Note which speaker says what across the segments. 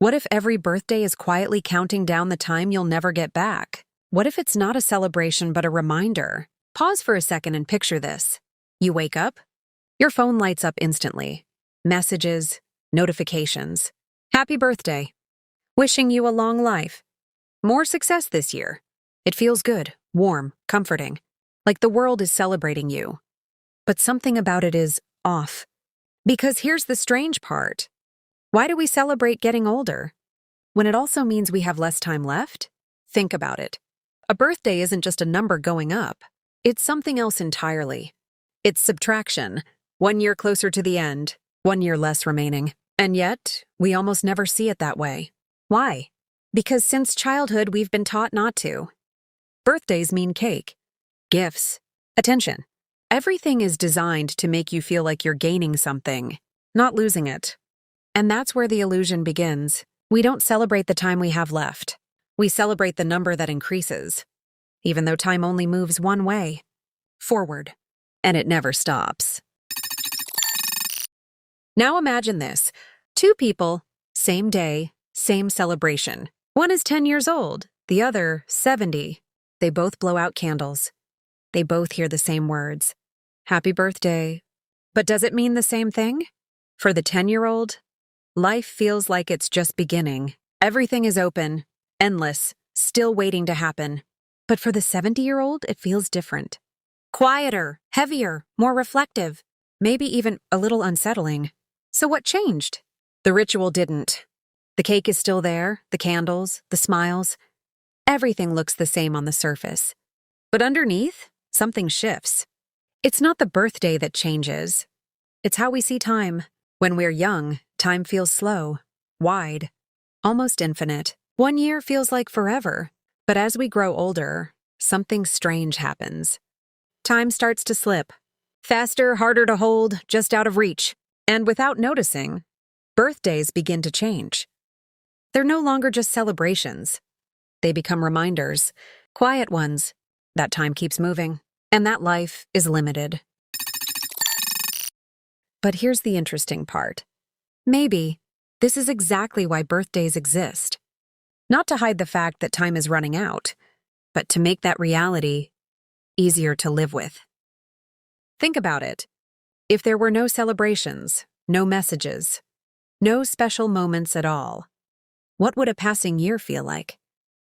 Speaker 1: What if every birthday is quietly counting down the time you'll never get back? What if it's not a celebration but a reminder? Pause for a second and picture this. You wake up, your phone lights up instantly. Messages, notifications. Happy birthday. Wishing you a long life. More success this year. It feels good, warm, comforting, like the world is celebrating you. But something about it is off. Because here's the strange part. Why do we celebrate getting older when it also means we have less time left? Think about it. A birthday isn't just a number going up. It's something else entirely. It's subtraction. 1 year closer to the end, 1 year less remaining. And yet, we almost never see it that way. Why? Because since childhood, we've been taught not to. Birthdays mean cake, gifts, attention. Everything is designed to make you feel like you're gaining something, not losing it. And that's where the illusion begins. We don't celebrate the time we have left. We celebrate the number that increases, even though time only moves one way, forward, and it never stops. Now imagine this. 2 people, same day, same celebration. One is 10 years old, the other 70. They both blow out candles. They both hear the same words. Happy birthday. But does it mean the same thing? For the 10-year-old, life feels like it's just beginning. Everything is open, endless, still waiting to happen. But for the 70-year-old, it feels different. Quieter, heavier, more reflective, maybe even a little unsettling. So what changed? The ritual didn't. The cake is still there, the candles, the smiles. Everything looks the same on the surface. But underneath, something shifts. It's not the birthday that changes. It's how we see time. When we're young, time feels slow, wide, almost infinite. 1 year feels like forever. But as we grow older, something strange happens. Time starts to slip. Faster, harder to hold, just out of reach. And without noticing, birthdays begin to change. They're no longer just celebrations. They become reminders, quiet ones, that time keeps moving, and that life is limited. But here's the interesting part. Maybe this is exactly why birthdays exist. Not to hide the fact that time is running out, but to make that reality easier to live with. Think about it. If there were no celebrations, no messages, no special moments at all, what would a passing year feel like?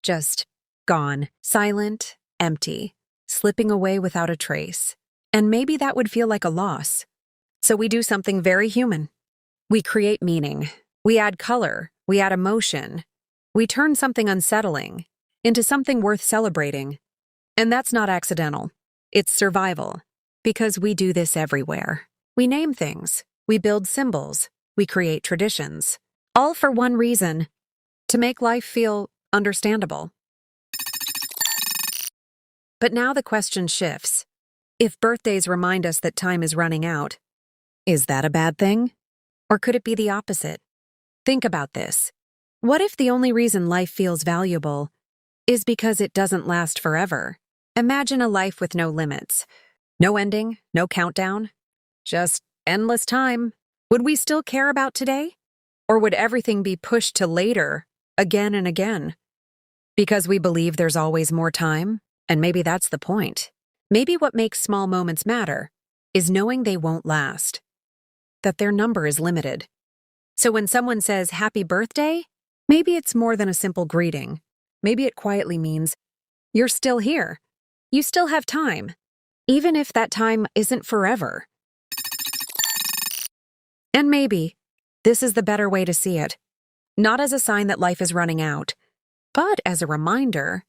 Speaker 1: Just gone, silent, empty, slipping away without a trace. And maybe that would feel like a loss. So we do something very human. We create meaning. We add color. We add emotion. We turn something unsettling into something worth celebrating. And that's not accidental. It's survival. Because we do this everywhere. We name things. We build symbols. We create traditions. All for one reason: to make life feel understandable. But now the question shifts. If birthdays remind us that time is running out, is that a bad thing? Or could it be the opposite? Think about this. What if the only reason life feels valuable is because it doesn't last forever? Imagine a life with no limits. No ending, no countdown, just endless time. Would we still care about today? Or would everything be pushed to later, again and again? Because we believe there's always more time, and maybe that's the point. Maybe what makes small moments matter is knowing they won't last, that their number is limited. So when someone says happy birthday, maybe it's more than a simple greeting. Maybe it quietly means you're still here. You still have time. Even if that time isn't forever. And maybe this is the better way to see it. Not as a sign that life is running out, but as a reminder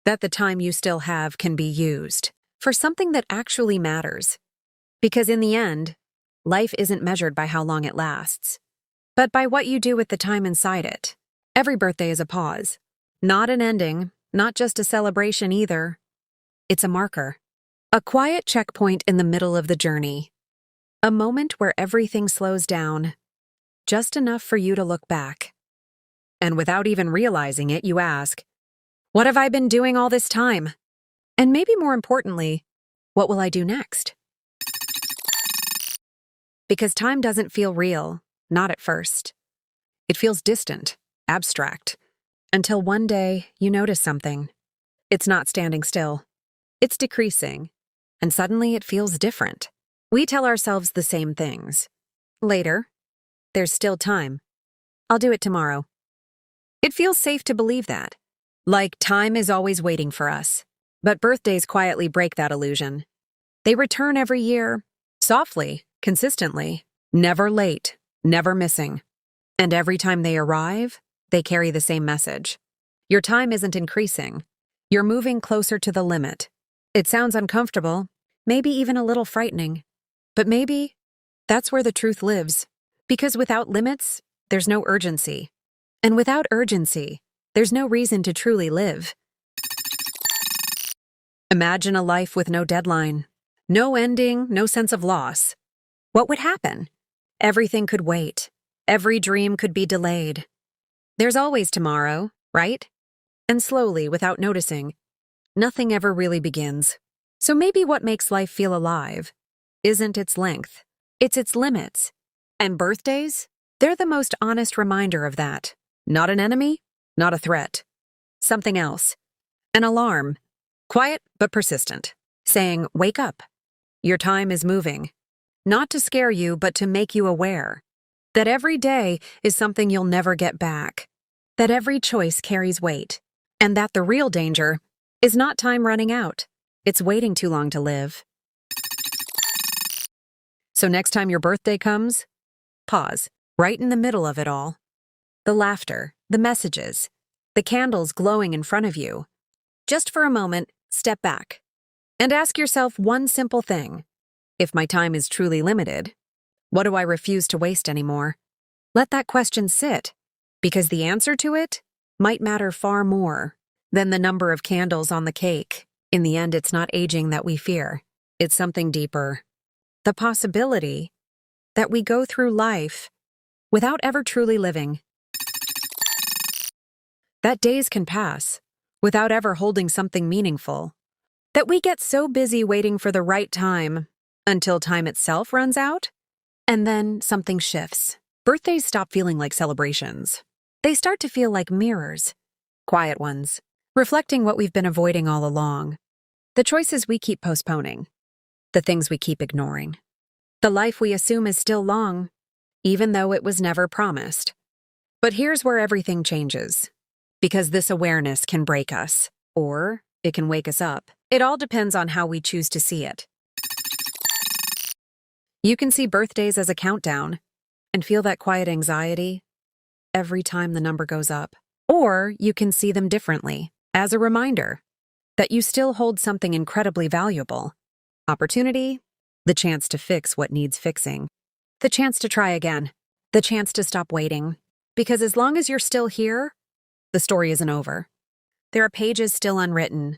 Speaker 1: that the time you still have can be used for something that actually matters. Because in the end, life isn't measured by how long it lasts, but by what you do with the time inside it. Every birthday is a pause. Not an ending, not just a celebration either. It's a marker. A quiet checkpoint in the middle of the journey. A moment where everything slows down, just enough for you to look back. And without even realizing it, you ask, what have I been doing all this time? And maybe more importantly, what will I do next? Because time doesn't feel real, not at first. It feels distant, abstract. Until one day, you notice something. It's not standing still. It's decreasing. And suddenly it feels different. We tell ourselves the same things. Later. There's still time. I'll do it tomorrow. It feels safe to believe that. Like time is always waiting for us. But birthdays quietly break that illusion. They return every year, softly, consistently, never late, never missing. And every time they arrive, they carry the same message. Your time isn't increasing. You're moving closer to the limit. It sounds uncomfortable, maybe even a little frightening. But maybe that's where the truth lives. Because without limits, there's no urgency. And without urgency, there's no reason to truly live. Imagine a life with no deadline, no ending, no sense of loss. What would happen? Everything could wait. Every dream could be delayed. There's always tomorrow, right? And slowly, without noticing, nothing ever really begins. So maybe what makes life feel alive isn't its length, it's its limits. And birthdays? They're the most honest reminder of that. Not an enemy, not a threat. Something else. An alarm. Quiet but persistent. Saying, wake up. Your time is moving. Not to scare you, but to make you aware. That every day is something you'll never get back. That every choice carries weight. And that the real danger is not time running out. It's waiting too long to live. So next time your birthday comes, pause, right in the middle of it all. The laughter, the messages, the candles glowing in front of you. Just for a moment, step back and ask yourself one simple thing. If my time is truly limited, what do I refuse to waste anymore? Let that question sit, because the answer to it might matter far more than the number of candles on the cake. In the end, it's not aging that we fear. It's something deeper. The possibility that we go through life without ever truly living. That days can pass without ever holding something meaningful. That we get so busy waiting for the right time until time itself runs out, and then something shifts. Birthdays stop feeling like celebrations. They start to feel like mirrors, quiet ones, reflecting what we've been avoiding all along. The choices we keep postponing, the things we keep ignoring, the life we assume is still long, even though it was never promised. But here's where everything changes. Because this awareness can break us, or it can wake us up. It all depends on how we choose to see it. You can see birthdays as a countdown and feel that quiet anxiety every time the number goes up. Or you can see them differently, as a reminder that you still hold something incredibly valuable. Opportunity, the chance to fix what needs fixing, the chance to try again, the chance to stop waiting. Because as long as you're still here, the story isn't over. There are pages still unwritten,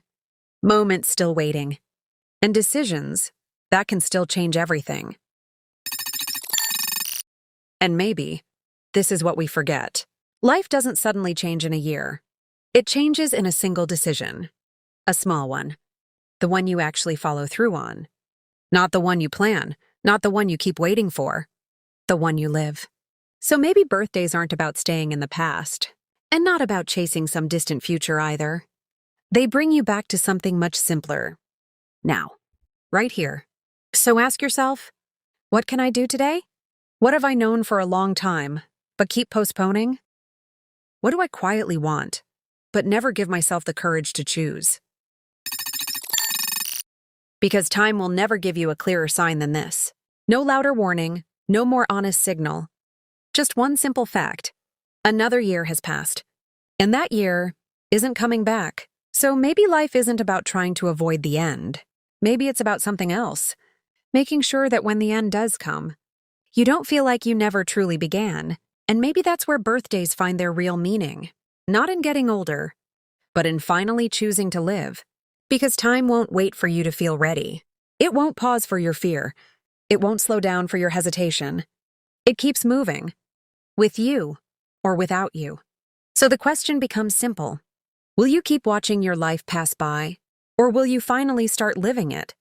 Speaker 1: moments still waiting, and decisions that can still change everything. And maybe this is what we forget. Life doesn't suddenly change in a year. It changes in a single decision. A small one. The one you actually follow through on. Not the one you plan, not the one you keep waiting for. The one you live. So maybe birthdays aren't about staying in the past. And not about chasing some distant future either. They bring you back to something much simpler. Now. Right here. So ask yourself, what can I do today? What have I known for a long time, but keep postponing? What do I quietly want, but never give myself the courage to choose? Because time will never give you a clearer sign than this. No louder warning, no more honest signal. Just one simple fact. Another year has passed. And that year isn't coming back. So maybe life isn't about trying to avoid the end. Maybe it's about something else. Making sure that when the end does come, you don't feel like you never truly began. And maybe that's where birthdays find their real meaning. Not in getting older, but in finally choosing to live. Because time won't wait for you to feel ready. It won't pause for your fear. It won't slow down for your hesitation. It keeps moving. With you or without you. So the question becomes simple. Will you keep watching your life pass by? Or will you finally start living it?